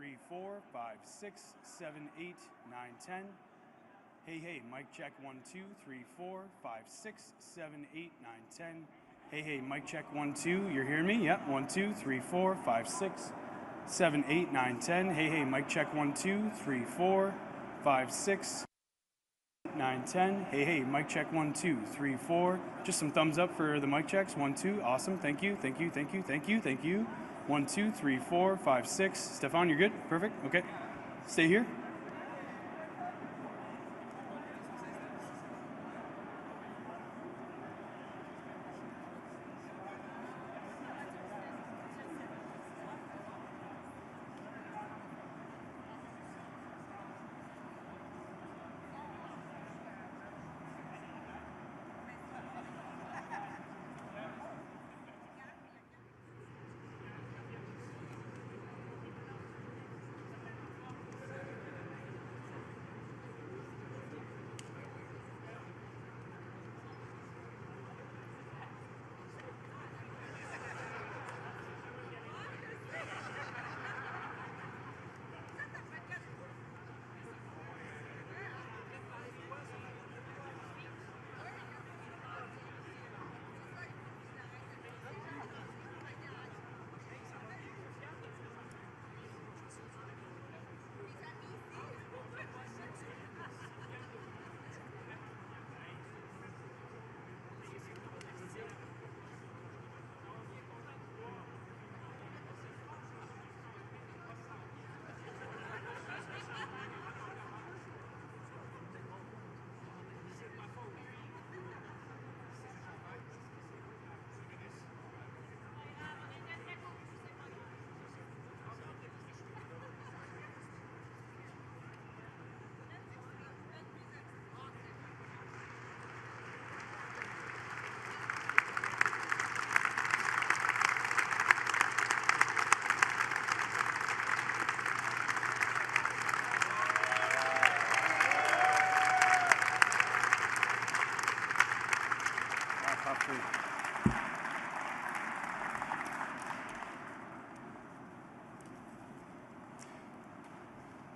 3, 4, 5, 6, 7, 8, 9, 10. Hey, hey, mic check 1, 2, 3, 4, 5, 6, 7, 8, 9, 10. Hey, hey, mic check 1, 2. You're hearing me? Yep. 1, 2, 3, 4, 5, 6, 7, 8, 9, 10. Hey, hey, mic check 1, 2, 3, 4, 5, 6, 9, 10. Hey, hey, mic check 1, 2, 3, 4. Just some thumbs up for the mic checks. 1, 2. Awesome. Thank you. Thank you. Thank you. Thank you. Thank you. 1, 2, 3, 4, 5, 6. Stefan, you're good? Perfect. Okay. Stay here.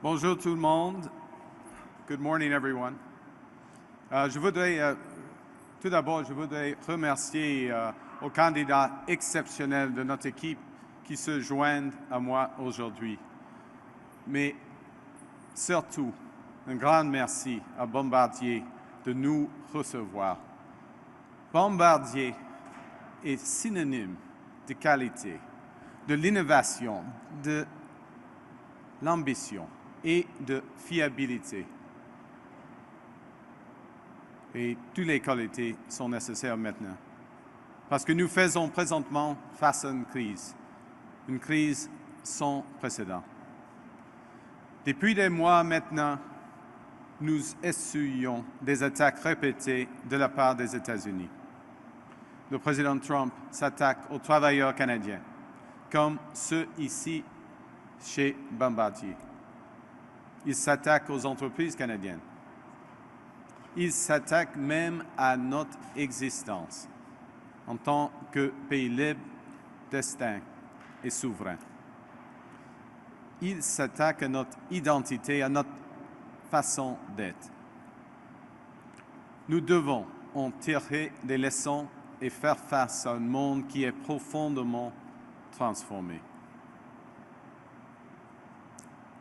Bonjour tout le monde. Good morning, everyone. Tout d'abord, je voudrais remercier aux candidats exceptionnels de notre équipe qui se joignent à moi aujourd'hui. Mais surtout, un grand merci à Bombardier de nous recevoir. Bombardier est synonyme de qualité, de l'innovation, de l'ambition et de fiabilité. Et toutes les qualités sont nécessaires maintenant. Parce que nous faisons présentement face à une crise sans précédent. Depuis des mois maintenant, nous essuyons des attaques répétées de la part des États-Unis. Le président Trump s'attaque aux travailleurs canadiens, comme ceux ici chez Bombardier. Il s'attaque aux entreprises canadiennes. Il s'attaque même à notre existence en tant que pays libre, distinct et souverain. Il s'attaque à notre identité, à notre façon d'être. Nous devons en tirer des leçons et faire face à un monde qui est profondément transformé.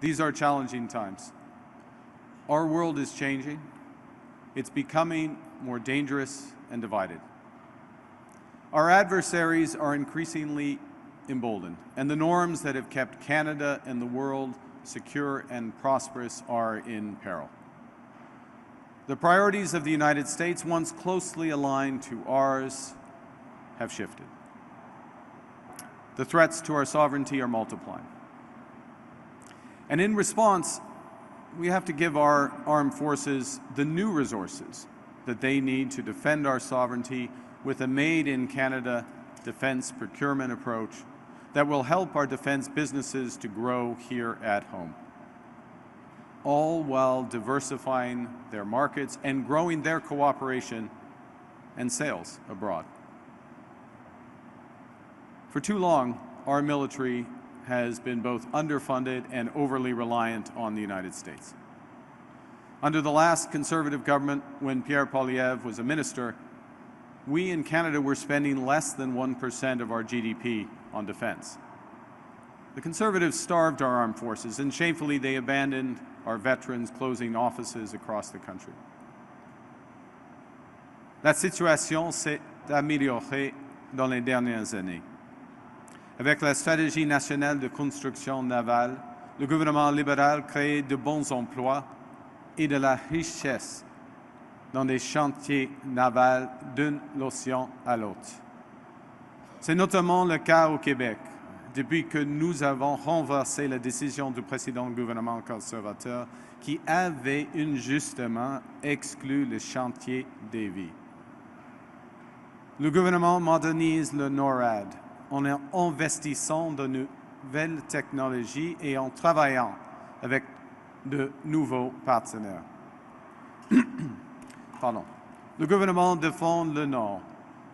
These are challenging times. Our world is changing. It's becoming more dangerous and divided. Our adversaries are increasingly emboldened, and the norms that have kept Canada and the world secure and prosperous are in peril. The priorities of the United States, once closely aligned to ours, have shifted. The threats to our sovereignty are multiplying. And in response, we have to give our armed forces the new resources that they need to defend our sovereignty with a made-in-Canada defense procurement approach that will help our defense businesses to grow here at home, all while diversifying their markets and growing their cooperation and sales abroad. For too long, our military has been both underfunded and overly reliant on the United States. Under the last Conservative government, when Pierre Poilievre was a minister, we in Canada were spending less than 1% of our GDP on defense. The Conservatives starved our armed forces, and shamefully they abandoned our veterans, closing offices across the country. La situation s'est améliorée dans les dernières années. Avec la stratégie nationale de construction navale, le gouvernement libéral crée de bons emplois et de la richesse dans des chantiers navals d'un océan à l'autre. C'est notamment le cas au Québec, depuis que nous avons renversé la décision du précédent gouvernement conservateur qui avait injustement exclu le chantier des vies. Le gouvernement modernise le NORAD en investissant de nouvelles technologies et en travaillant avec de nouveaux partenaires. Pardon. Le gouvernement défend le Nord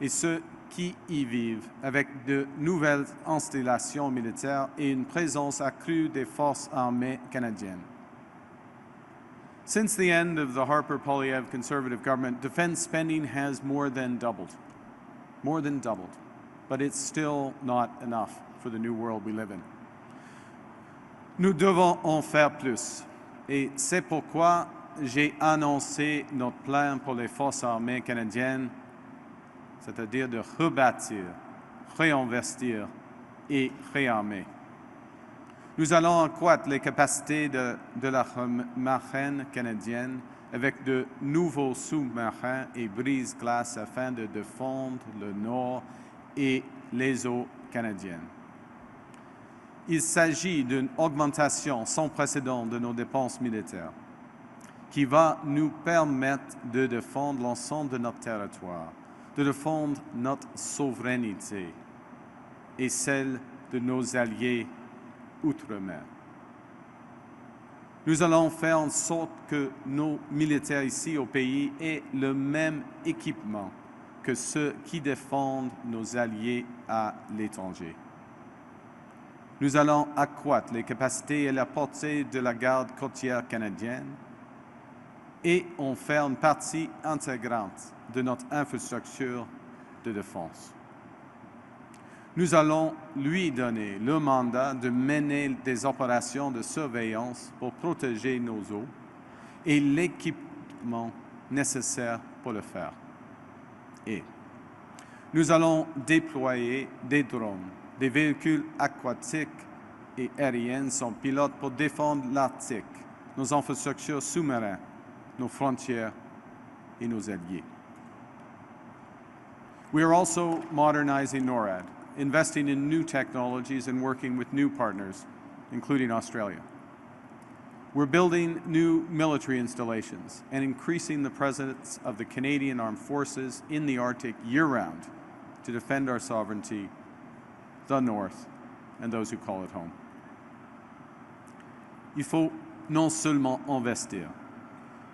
et ceux qui y vivent avec de nouvelles installations militaires et une présence accrue des forces armées canadiennes. Since the end of the Harper Poilievre Conservative government, defense spending has more than doubled. But it's still not enough for the new world we live in. Nous devons en faire plus. Et c'est pourquoi j'ai annoncé notre plan pour les forces armées canadiennes, c'est-à-dire de rebâtir, réinvestir et réarmer. Nous allons accroître les capacités de la marine canadienne avec de nouveaux sous-marins et brise-glaces afin de défendre le Nord et les eaux canadiennes. Il s'agit d'une augmentation sans précédent de nos dépenses militaires qui va nous permettre de défendre l'ensemble de notre territoire, de défendre notre souveraineté et celle de nos alliés outre-mer. Nous allons faire en sorte que nos militaires ici au pays aient le même équipement que ceux qui défendent nos alliés à l'étranger. Nous allons accroître les capacités et la portée de la garde côtière canadienne et en faire une partie intégrante de notre infrastructure de défense. Nous allons lui donner le mandat de mener des opérations de surveillance pour protéger nos eaux et l'équipement nécessaire pour le faire. Et nous allons déployer des drones, des véhicules aquatiques et aériens sans pilote pour défendre l'Arctique, nos infrastructures sous-marines, nos frontières et nos alliés. We are also modernizing NORAD, investing in new technologies and working with new partners, including Australia. We're building new military installations and increasing the presence of the Canadian Armed Forces in the Arctic year-round to defend our sovereignty, the North, and those who call it home. Il faut non seulement investir,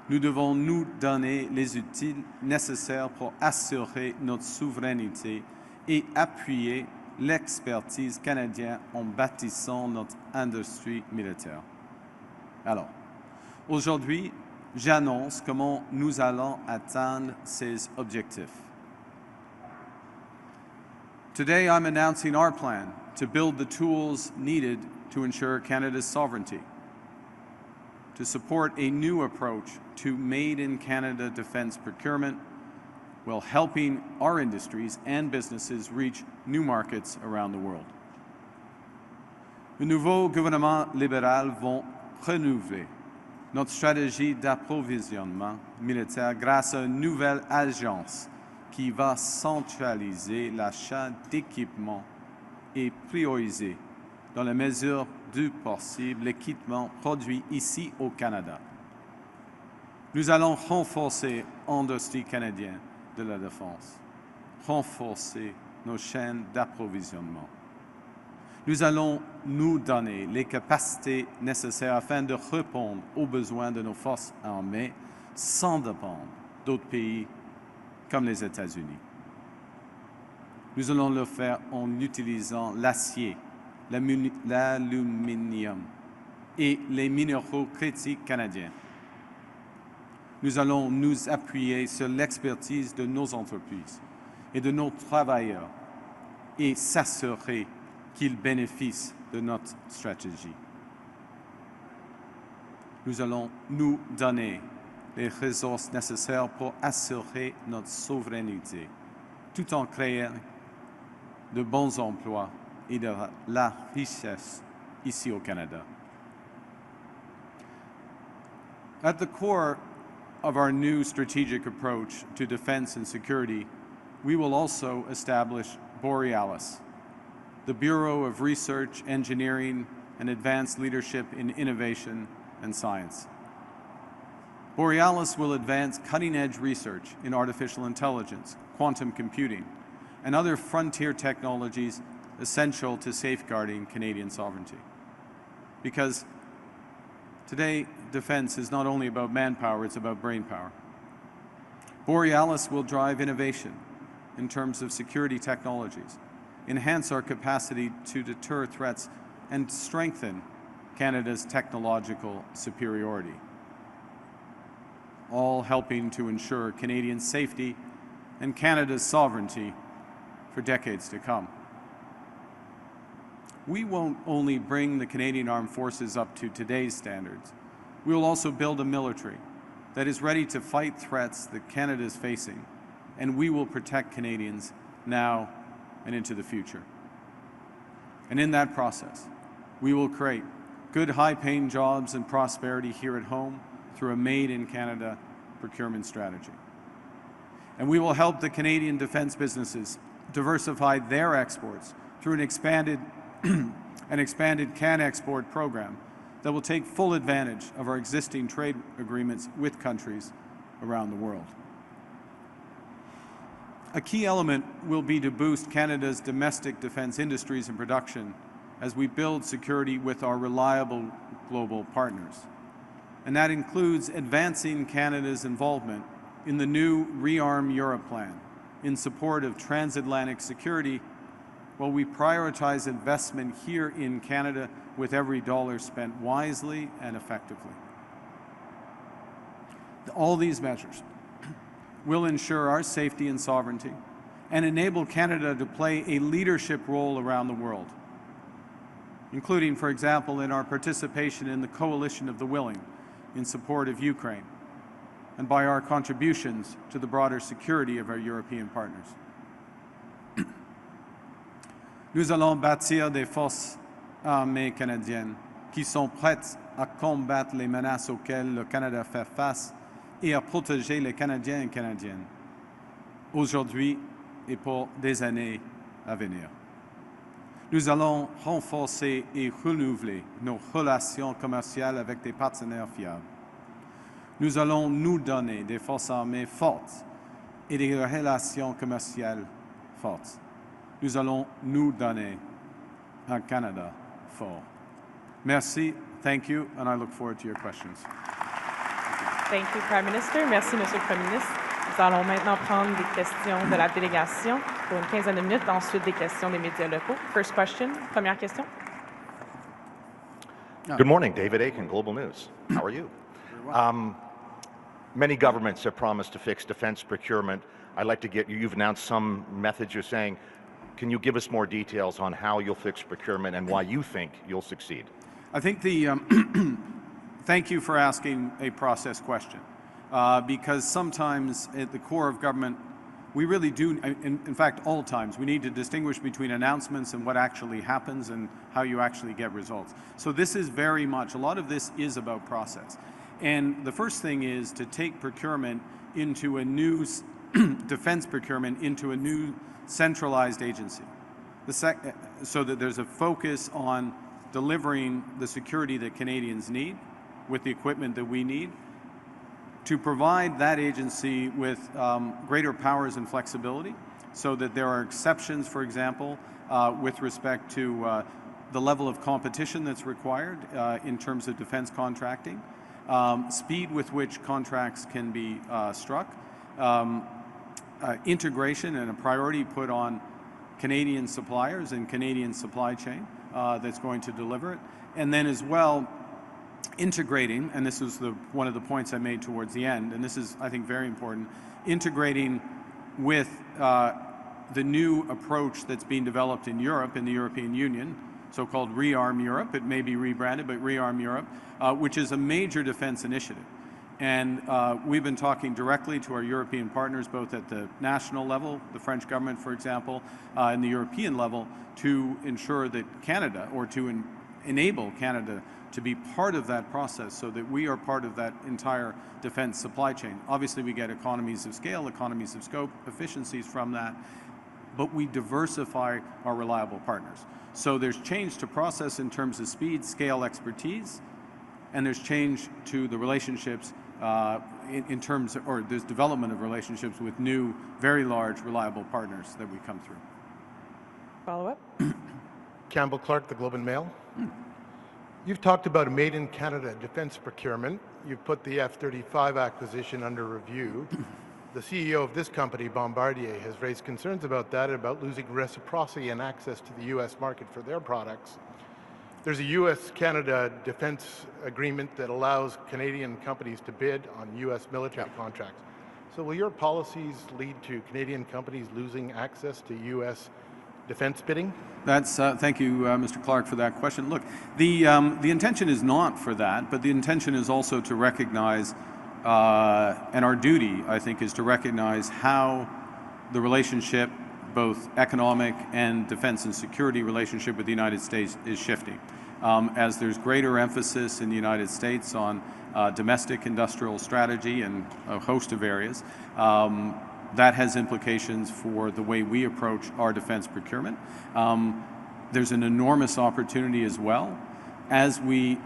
nous devons nous donner les outils nécessaires pour assurer notre souveraineté et appuyer l'expertise canadienne en bâtissant notre industrie militaire. Alors, aujourd'hui, j'annonce comment nous allons atteindre ces objectifs. Today, I'm announcing our plan to build the tools needed to ensure Canada's sovereignty, to support a new approach to made-in-Canada defense procurement, while helping our industries and businesses reach new markets around the world. Le nouveau gouvernement libéral va renouveler notre stratégie d'approvisionnement militaire grâce à une nouvelle agence qui va centraliser l'achat d'équipements et prioriser, dans la mesure du possible, l'équipement produit ici au Canada. Nous allons renforcer l'industrie canadienne de la défense, renforcer nos chaînes d'approvisionnement. Nous allons nous donner les capacités nécessaires afin de répondre aux besoins de nos forces armées sans dépendre d'autres pays comme les États-Unis. Nous allons le faire en utilisant l'acier l'aluminium et les minéraux critiques canadiens. Nous allons nous appuyer sur l'expertise de nos entreprises et de nos travailleurs et s'assurer qu'ils bénéficient de notre stratégie. Nous allons nous donner les ressources nécessaires pour assurer notre souveraineté, tout en créant de bons emplois et de la richesse ici au Canada. At the core of our new strategic approach to defense and security, we will also establish Borealis, the Bureau of Research, Engineering, and Advanced Leadership in Innovation and Science. Borealis will advance cutting-edge research in artificial intelligence, quantum computing, and other frontier technologies essential to safeguarding Canadian sovereignty. Because today, defense is not only about manpower, it's about brainpower. Borealis will drive innovation in terms of security technologies, enhance our capacity to deter threats, and strengthen Canada's technological superiority, all helping to ensure Canadian safety and Canada's sovereignty for decades to come. We won't only bring the Canadian Armed Forces up to today's standards, we will also build a military that is ready to fight threats that Canada is facing, and we will protect Canadians now and into the future. And in that process, we will create good high-paying jobs and prosperity here at home through a made-in-Canada procurement strategy. And we will help the Canadian defense businesses diversify their exports through an expanded Can-Export program that will take full advantage of our existing trade agreements with countries around the world. A key element will be to boost Canada's domestic defense industries and production as we build security with our reliable global partners. And that includes advancing Canada's involvement in the new Rearm Europe plan in support of transatlantic security, while we prioritize investment here in Canada with every dollar spent wisely and effectively. All these measures will ensure our safety and sovereignty and enable Canada to play a leadership role around the world, including, for example, in our participation in the Coalition of the Willing in support of Ukraine, and by our contributions to the broader security of our European partners. Nous allons bâtir des forces armées canadiennes qui sont prêtes à combattre les menaces auxquelles le Canada fait face et à protéger les Canadiens et Canadiennes, aujourd'hui et pour des années à venir. Nous allons renforcer et renouveler nos relations commerciales avec des partenaires fiables. Nous allons nous donner des forces armées fortes et des relations commerciales fortes. Nous allons nous donner un Canada fort. Merci, thank you, and I look forward to your questions. Thank you, Prime Minister. Merci, Monsieur le Premier ministre. Nous allons maintenant prendre des questions de la délégation pour une quinzaine de minutes, ensuite des questions des médias locaux. First question, première question. Good morning, David Aiken, Global News. How are you? Many governments have promised to fix defense procurement. I'd like to get you, you've announced some methods you're saying. Can you give us more details on how you'll fix procurement and why you think you'll succeed? I think thank you for asking a process question, because sometimes at the core of government, we really do, in fact, all times, we need to distinguish between announcements and what actually happens and how you actually get results. So this is very much, a lot of this is about process. And the first thing is to take procurement into a new, defense procurement into a new centralized agency. So that there's a focus on delivering the security that Canadians need with the equipment that we need, to provide that agency with greater powers and flexibility so that there are exceptions, for example, with respect to the level of competition that's required in terms of defense contracting, speed with which contracts can be struck, integration and a priority put on Canadian suppliers and Canadian supply chain, that's going to deliver it. And then as well, integrating, and this was one of the points I made towards the end, and this is, I think, very important, integrating with the new approach that's being developed in Europe, in the European Union, so-called ReArm Europe. It may be rebranded, but ReArm Europe, which is a major defense initiative. And we've been talking directly to our European partners, both at the national level, the French government, for example, and the European level, to ensure that Canada, or to enable Canada to be part of that process so that we are part of that entire defense supply chain. Obviously, we get economies of scale, economies of scope, efficiencies from that, but we diversify our reliable partners. So there's change to process in terms of speed, scale, expertise, and there's change to the relationships in terms of, or there's development of relationships with new, very large, reliable partners that we come through. Follow-up? Campbell Clark, the Globe and Mail. You've talked about a made-in-Canada defense procurement. You've put the F-35 acquisition under review. The CEO of this company, Bombardier, has raised concerns about that, about losing reciprocity and access to the U.S. market for their products. There's a U.S.-Canada defense agreement that allows Canadian companies to bid on U.S. military contracts. So will your policies lead to Canadian companies losing access to U.S. defense bidding? That's, thank you, Mr. Clark, for that question. Look, the intention is not for that, but the intention is also to recognize, and our duty, I think, is to recognize how the relationship, both economic and defense and security relationship with the United States, is shifting. As there's greater emphasis in the United States on domestic industrial strategy and a host of areas, that has implications for the way we approach our defense procurement. There's an enormous opportunity as well as we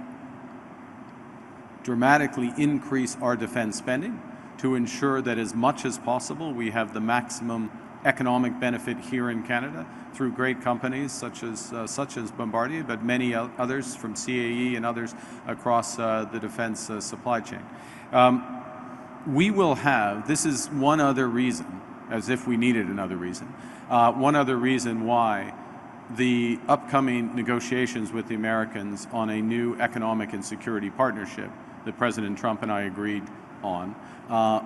dramatically increase our defense spending to ensure that as much as possible we have the maximum economic benefit here in Canada through great companies such as Bombardier, but many others from CAE and others across the defense supply chain. We will have, this is one other reason, as if we needed another reason, one other reason why the upcoming negotiations with the Americans on a new economic and security partnership that President Trump and I agreed on,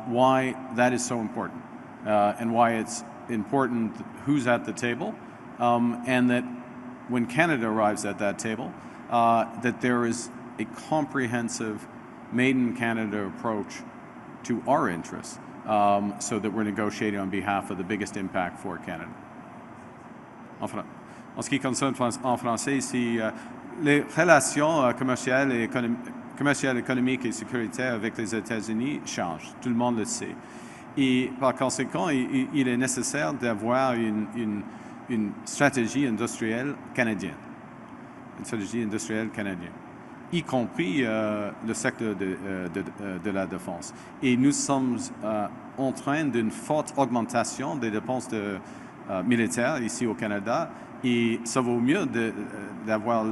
why that is so important, and why it's important who's at the table, and that when Canada arrives at that table, that there is a comprehensive made-in-Canada approach to our interests, so that we're negotiating on behalf of the biggest impact for Canada. En ce qui concerne en français ici, les relations commerciales, économiques et sécuritaires avec les États-Unis changent, tout le monde le sait. Et par conséquent, il est nécessaire d'avoir une stratégie industrielle canadienne, y compris le secteur de la défense. Et nous sommes en train d'une forte augmentation des dépenses militaires ici au Canada, et ça vaut mieux d'avoir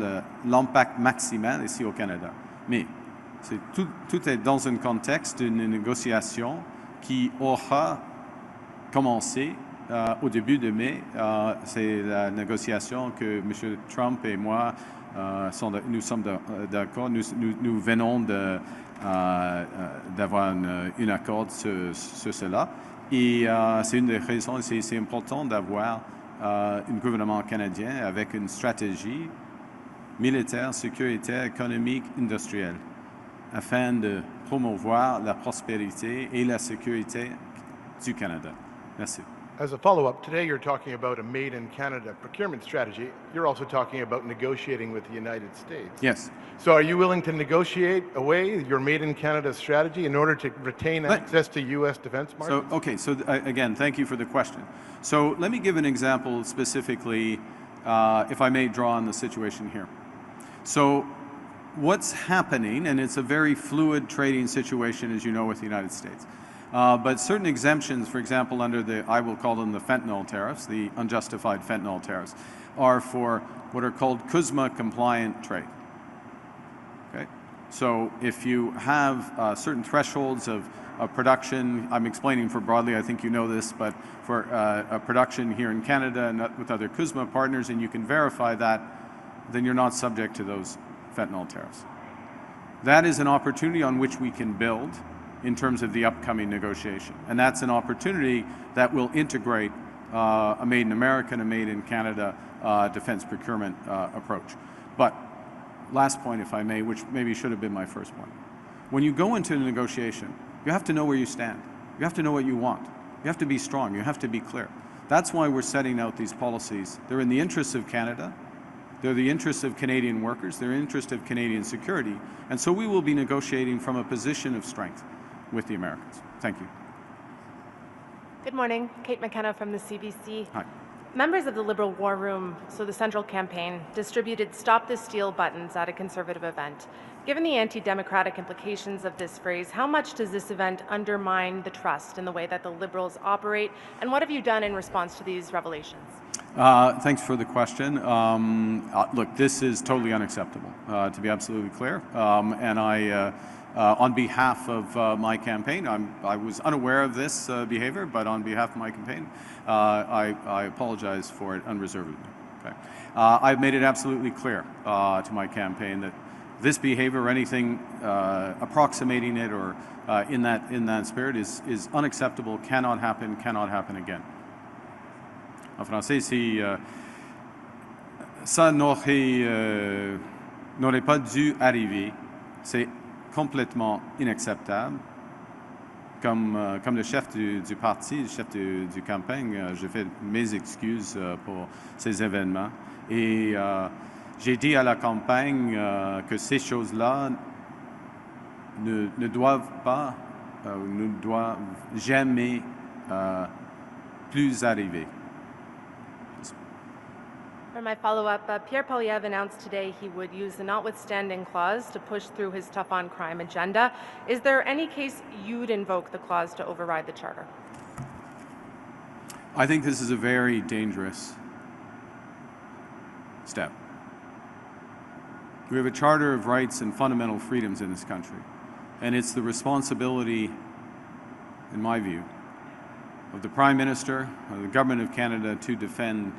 l'impact maximal ici au Canada. Mais tout est dans un contexte d'une négociation qui aura commencé au début de mai. C'est la négociation que M. Trump et moi nous sommes d'accord. Nous venons d'avoir un accord sur cela. Et c'est une des raisons, c'est important d'avoir un gouvernement canadien avec une stratégie militaire, sécuritaire, économique, industrielle, afin de promouvoir la prospérité et la sécurité du Canada. Merci. As a follow-up, today you're talking about a made-in-Canada procurement strategy. You're also talking about negotiating with the United States. Yes. So are you willing to negotiate away your made-in-Canada strategy in order to retain access to U.S. defense markets? So, okay, so again, thank you for the question. So let me give an example specifically, if I may draw on the situation here. So what's happening, and it's a very fluid trading situation, as you know, with the United States. But certain exemptions, for example, under I will call them the fentanyl tariffs, the unjustified fentanyl tariffs, are for what are called CUSMA compliant trade. Okay? So if you have certain thresholds of production, I'm explaining for broadly, I think you know this, but for a production here in Canada and with other CUSMA partners, and you can verify that then you're not subject to those fentanyl tariffs. That is an opportunity on which we can build in terms of the upcoming negotiation. And that's an opportunity that will integrate a Made in America and a Made in Canada defense procurement approach. But last point, if I may, which maybe should have been my first point. When you go into a negotiation, you have to know where you stand. You have to know what you want. You have to be strong. You have to be clear. That's why we're setting out these policies. They're in the interests of Canada. They're the interests of Canadian workers. They're in the interest of Canadian security. And so we will be negotiating from a position of strength with the Americans. Thank you. Good morning. Kate McKenna from the CBC. Hi. Members of the Liberal War Room, so the Central Campaign, distributed Stop the Steal buttons at a Conservative event. Given the anti-democratic implications of this phrase, how much does this event undermine the trust in the way that the Liberals operate, and what have you done in response to these revelations? Thanks for the question. Look, this is totally unacceptable, to be absolutely clear. And I, on behalf of my campaign, I was unaware of this behavior, but on behalf of my campaign, I apologize for it unreservedly. Okay. I've made it absolutely clear to my campaign that this behavior or anything approximating it or in that spirit is unacceptable, cannot happen again. En français, si ça n'aurait pas dû arriver, c'est complètement inacceptable. Comme le chef du parti, le chef du campagne, je fais mes excuses pour ces événements. Et j'ai dit à la campagne que ces choses-là ne doivent pas, ne doivent jamais plus arriver. For my follow-up, Pierre Poilievre announced today he would use the notwithstanding clause to push through his tough-on-crime agenda. Is there any case you'd invoke the clause to override the Charter? I think this is a very dangerous step. We have a Charter of Rights and fundamental freedoms in this country, and it's the responsibility, in my view, of the Prime Minister, of the Government of Canada to defend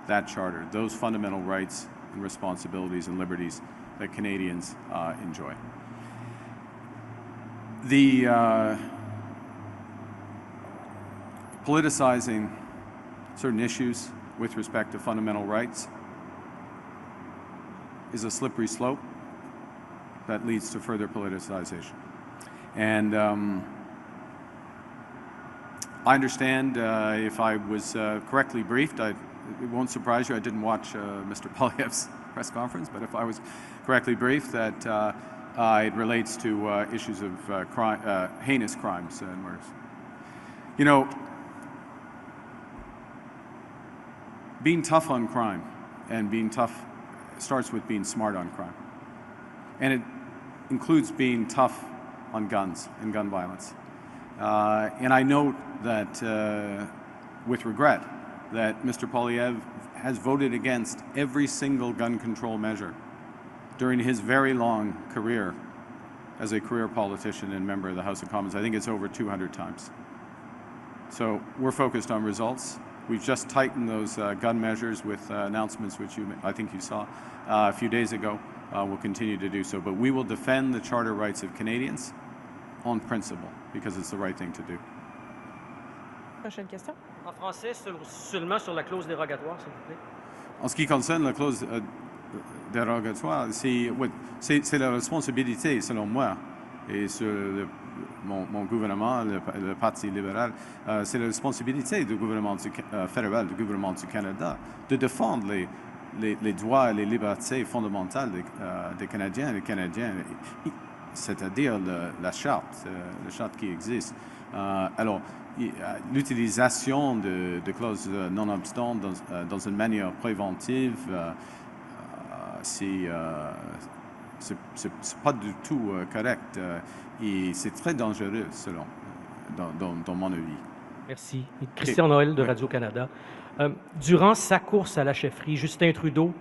that charter, those fundamental rights and responsibilities and liberties that Canadians enjoy. The politicizing certain issues with respect to fundamental rights is a slippery slope that leads to further politicization. And I understand if I was correctly briefed, it won't surprise you, I didn't watch Mr. Poilievre's press conference, but if I was correctly briefed, that it relates to issues of heinous crimes and murders. You know, being tough on crime and being tough starts with being smart on crime. And it includes being tough on guns and gun violence. And I note that, with regret, that Mr. Poilievre has voted against every single gun control measure during his very long career as a career politician and member of the House of Commons. I think it's over 200 times. So we're focused on results. We've just tightened those gun measures with announcements which I think you saw a few days ago. We'll continue to do so. But we will defend the charter rights of Canadians on principle because it's the right thing to do. Prochaine question. En français, seulement sur la clause dérogatoire, s'il vous plaît. En ce qui concerne la clause dérogatoire, c'est la responsabilité, selon moi, et sur mon gouvernement, le Parti libéral, c'est la responsabilité du gouvernement fédéral, du gouvernement du Canada, de défendre les droits et les libertés fondamentales des Canadiens et des Canadiennes, c'est-à-dire la charte qui existe. Alors, l'utilisation de clauses non-obstant dans une manière préventive, c'est pas du tout correct et c'est très dangereux, dans mon avis. Merci. Christian Noël de Radio-Canada. Durant sa course à la chefferie, Justin Trudeau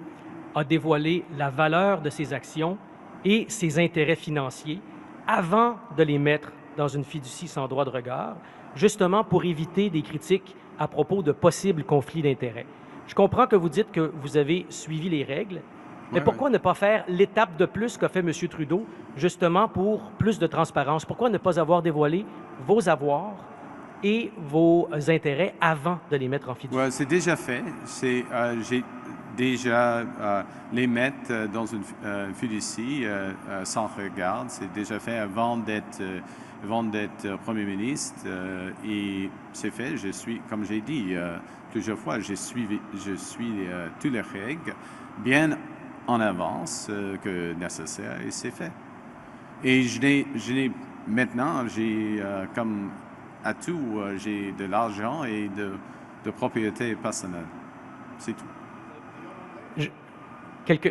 a dévoilé la valeur de ses actions et ses intérêts financiers avant de les mettre dans une fiducie sans droit de regard, justement pour éviter des critiques à propos de possibles conflits d'intérêts. Je comprends que vous dites que vous avez suivi les règles, Mais Ouais, pourquoi ne pas faire l'étape de plus qu'a fait M. Trudeau, justement pour plus de transparence? Pourquoi ne pas avoir dévoilé vos avoirs et vos intérêts avant de les mettre en fiducie? Ouais, c'est déjà fait. J'ai déjà les mettre dans une fiducie sans regard. C'est déjà fait avant d'être Premier ministre et c'est fait. Je suis, comme j'ai dit plusieurs fois, je suis toutes les règles bien en avance que nécessaire et c'est fait. Et maintenant, j'ai comme atout, j'ai de l'argent et de propriété personnelle. C'est tout.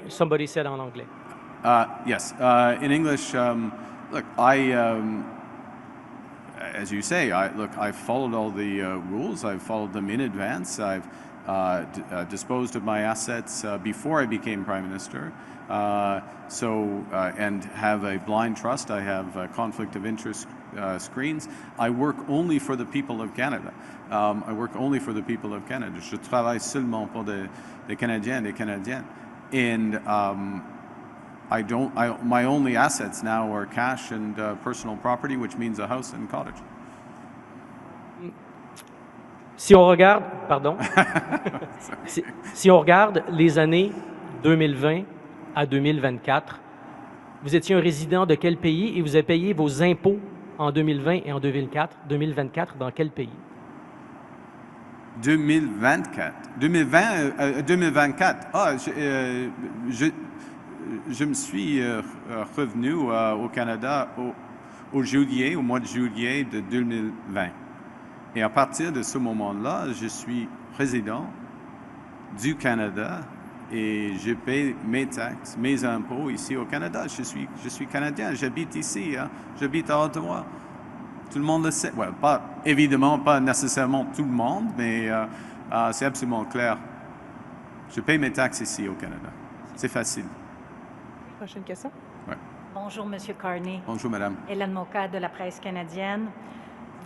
Somebody said en anglais. Yes. In English, look, as you say, I followed all the rules. I followed them in advance. I've disposed of my assets before I became Prime Minister. And have a blind trust. I have conflict of interest screens. I work only for the people of Canada. I work only for the people of Canada. Je travaille seulement pour des Canadiens et des Canadiennes. And my only assets now are cash and personal property, which means a house and cottage. Si on regarde, si on regarde les années 2020 à 2024, vous étiez un résident de quel pays et vous avez payé vos impôts en 2020 et en 2024 dans quel pays? 2024. 2024. Je me suis revenu au Canada au mois de juillet de 2020. Et à partir de ce moment-là, je suis résident du Canada et je paie mes taxes, mes impôts ici au Canada. Je suis Canadien, j'habite ici, hein. J'habite à Ottawa. Tout le monde le sait. Ouais, évidemment, pas nécessairement tout le monde, mais c'est absolument clair. Je paie mes taxes ici au Canada. C'est facile. Prochaine question. Ouais. Bonjour, M. Carney. Bonjour, madame. Hélène Moka de la presse canadienne.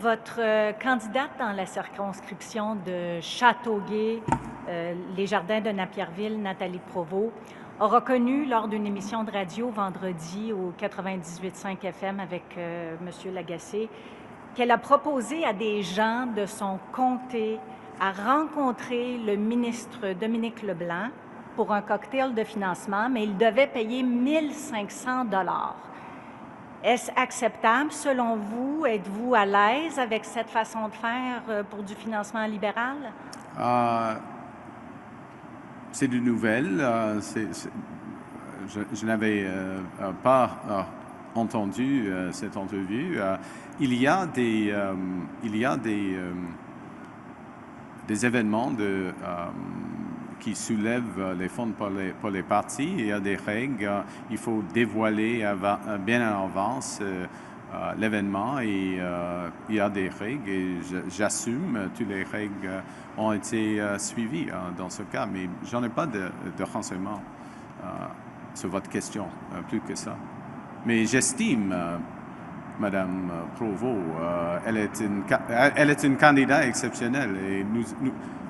Votre candidate dans la circonscription de Châteauguay, les Jardins de Napierville, Nathalie Provost, a reconnu lors d'une émission de radio vendredi au 98.5 FM avec M. Lagacé qu'elle a proposé à des gens de son comté à rencontrer le ministre Dominique Leblanc pour un cocktail de financement, mais il devait payer 1 500 $. Est-ce acceptable selon vous? Êtes-vous à l'aise avec cette façon de faire pour du financement libéral? C'est de nouvelles. Je n'avais pas entendu cette entrevue. Il y a des événements qui soulèvent les fonds pour les partis. Il y a des règles. Il faut dévoiler bien en avance l'événement et il y a des règles et j'assume toutes les règles ont été suivies dans ce cas, mais j'en ai pas de renseignements sur votre question, plus que ça. Mais j'estime Madame Provost, elle est une candidate exceptionnelle et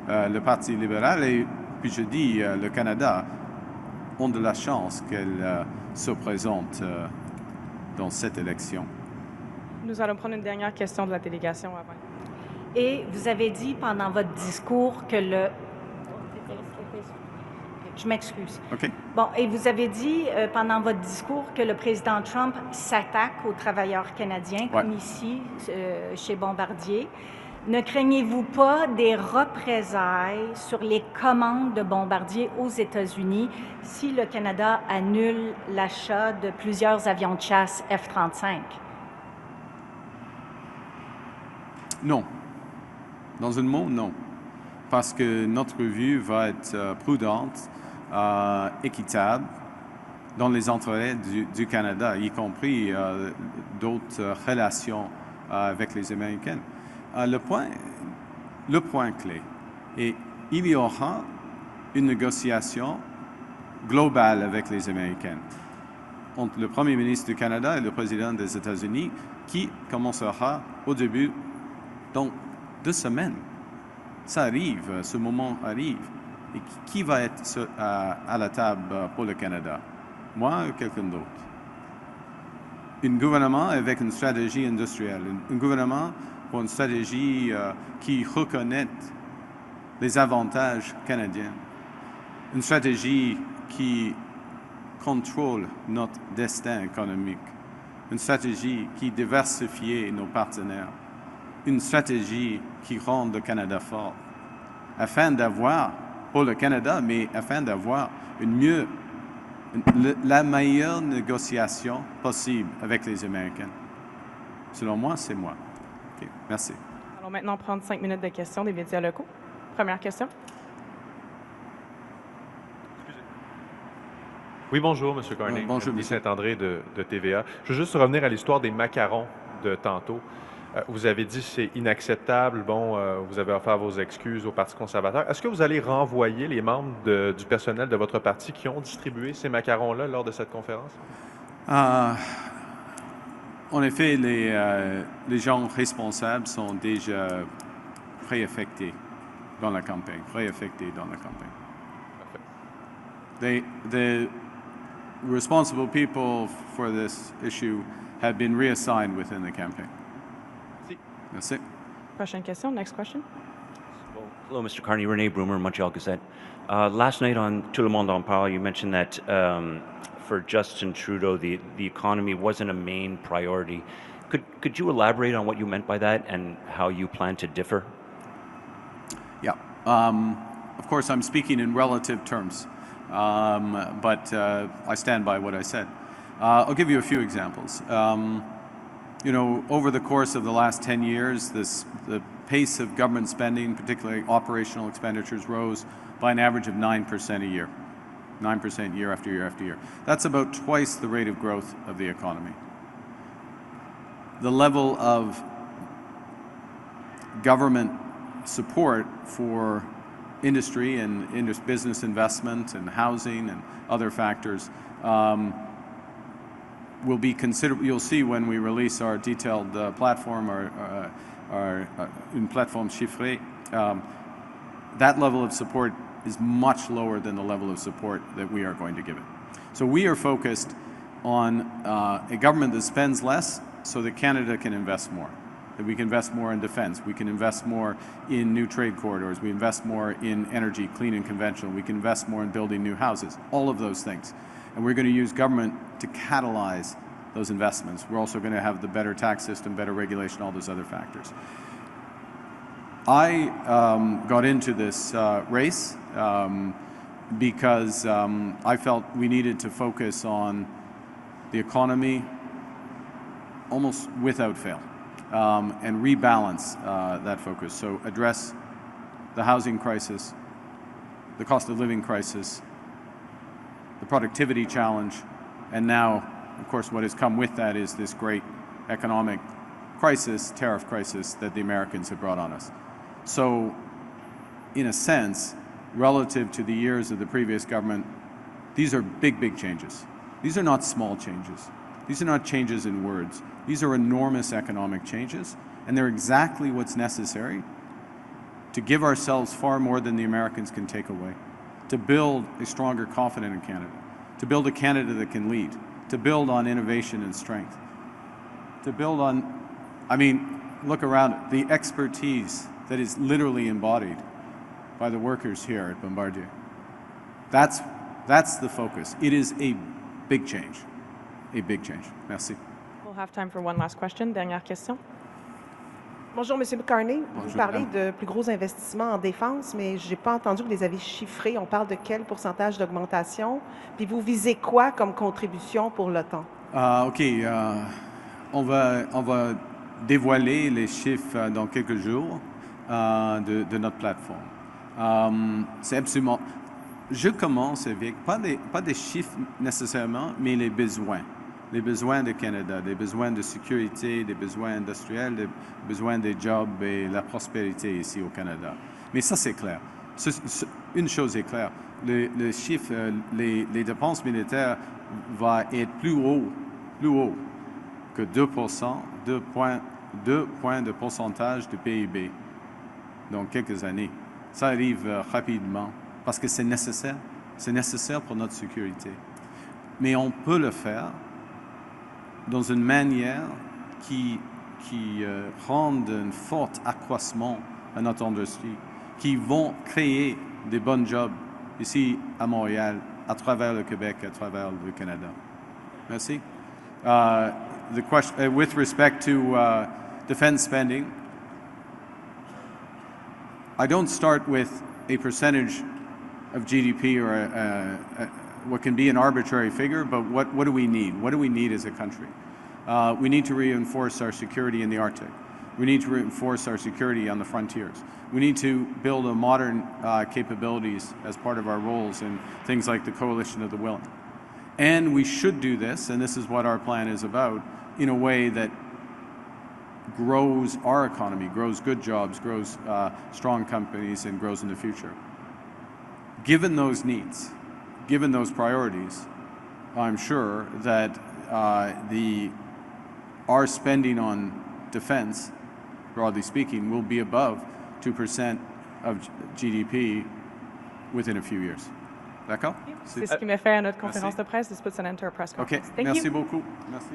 le Parti libéral et puis je dis le Canada ont de la chance qu'elle se présente dans cette élection. Nous allons prendre une dernière question de la délégation avant. Et vous avez dit pendant votre discours que le... Je m'excuse. OK. Bon, et vous avez dit pendant votre discours que le président Trump s'attaque aux travailleurs canadiens, comme ici, chez Bombardier. Ne craignez-vous pas des représailles sur les commandes de Bombardier aux États-Unis si le Canada annule l'achat de plusieurs avions de chasse F-35? Non. Dans un mot, non. Parce que notre vue va être prudente, équitable, dans les intérêts du Canada, y compris d'autres relations avec les Américains. Le point clé est il y aura une négociation globale avec les Américains entre le Premier ministre du Canada et le président des États-Unis qui commencera au début dans 2 semaines. Ça arrive, ce moment arrive. Et qui va être à la table pour le Canada? Moi ou quelqu'un d'autre? Un gouvernement avec une stratégie industrielle, un gouvernement pour une stratégie qui reconnaît les avantages canadiens, une stratégie qui contrôle notre destin économique, une stratégie qui diversifie nos partenaires, une stratégie qui rend le Canada fort, afin d'avoir, pour le Canada, mais afin d'avoir la meilleure négociation possible avec les Américains. Selon moi, c'est moi. Okay, merci. Allons maintenant prendre 5 minutes de questions des médias locaux. Première question. Oui, bonjour, M. Carney. Bonjour, Andy monsieur. Saint-André de TVA. Je veux juste revenir à l'histoire des macarons de tantôt. Vous avez dit que c'est inacceptable. Bon, vous avez offert vos excuses au Parti conservateur. Est-ce que vous allez renvoyer les membres du personnel de votre parti qui ont distribué ces macarons-là lors de cette conférence? En effet, les gens responsables sont déjà préaffectés dans la campagne. The responsible people for this issue have been reassigned within the campaign. Merci. Prochaine question. Next question. Well, hello, Mr. Carney. René Brumer, Montreal Gazette. Last night on Tout le monde en parle, you mentioned that for Justin Trudeau, the economy wasn't a main priority. Could you elaborate on what you meant by that and how you plan to differ? Yeah. Of course, I'm speaking in relative terms, but I stand by what I said. I'll give you a few examples. You know, over the course of the last 10 years, the pace of government spending, particularly operational expenditures, rose by an average of 9% a year. 9% year after year after year. That's about twice the rate of growth of the economy. The level of government support for industry and business investment and housing and other factors will be considerable. You'll see when we release our detailed platform, our platform chiffrée, that level of support is much lower than the level of support that we are going to give it. So we are focused on a government that spends less so that Canada can invest more, that we can invest more in defense, we can invest more in new trade corridors, we invest more in energy, clean and conventional, we can invest more in building new houses, all of those things. And we're going to use government to catalyze those investments. We're also going to have the better tax system, better regulation, all those other factors. I got into this race because I felt we needed to focus on the economy almost without fail and rebalance that focus. So address the housing crisis, the cost of living crisis, the productivity challenge, and now, of course, what has come with that is this great economic crisis, tariff crisis that the Americans have brought on us. So, in a sense, relative to the years of the previous government, these are big, big changes. These are not small changes. These are not changes in words. These are enormous economic changes, and they're exactly what's necessary to give ourselves far more than the Americans can take away, to build a stronger confidence in Canada, to build a Canada that can lead, to build on innovation and strength, to build on, I mean, look around, the expertise that is literally embodied by the workers here at Bombardier. That's the focus. It is a big change. A big change. Merci. We'll have time for one last question. Dernière question. Bonjour, M. Carney. Vous Bonjour, parlez madame. de plus gros investissements en défense, mais je n'ai pas entendu que vous les avez chiffrés. On parle de quel pourcentage d'augmentation? Puis vous visez quoi comme contribution pour l'OTAN? OK. On va dévoiler les chiffres dans quelques jours de notre plateforme. C'est absolument... Je commence avec, pas des chiffres nécessairement, mais les besoins. Les besoins du Canada, des besoins de sécurité, des besoins industriels, des besoins des jobs et la prospérité ici au Canada. Mais ça, c'est clair. Une chose est claire, le chiffre, les dépenses militaires vont être plus haut que 2%, 2 points de pourcentage du PIB dans quelques années. Ça arrive rapidement parce que c'est nécessaire. C'est nécessaire pour notre sécurité. Mais on peut le faire dans une manière qui rende un fort accroissement à notre industrie, qui vont créer des bons jobs ici à Montréal, à travers le Québec, à travers le Canada. Merci. The question, with respect to defense spending, I don't start with a percentage of GDP or what can be an arbitrary figure, but what do we need? What do we need as a country? We need to reinforce our security in the Arctic. We need to reinforce our security on the frontiers. We need to build a modern capabilities as part of our roles in things like the Coalition of the Willing. And we should do this, and this is what our plan is about, in a way that grows our economy, grows good jobs, grows strong companies, and grows in the future. Given those needs, given those priorities, I'm sure that our spending on defense, broadly speaking, will be above 2% of GDP within a few years. D'accord? C'est ce qui met fin à notre conférence de presse. This puts an end to our press OK. conference. Thank Merci you. beaucoup. Merci.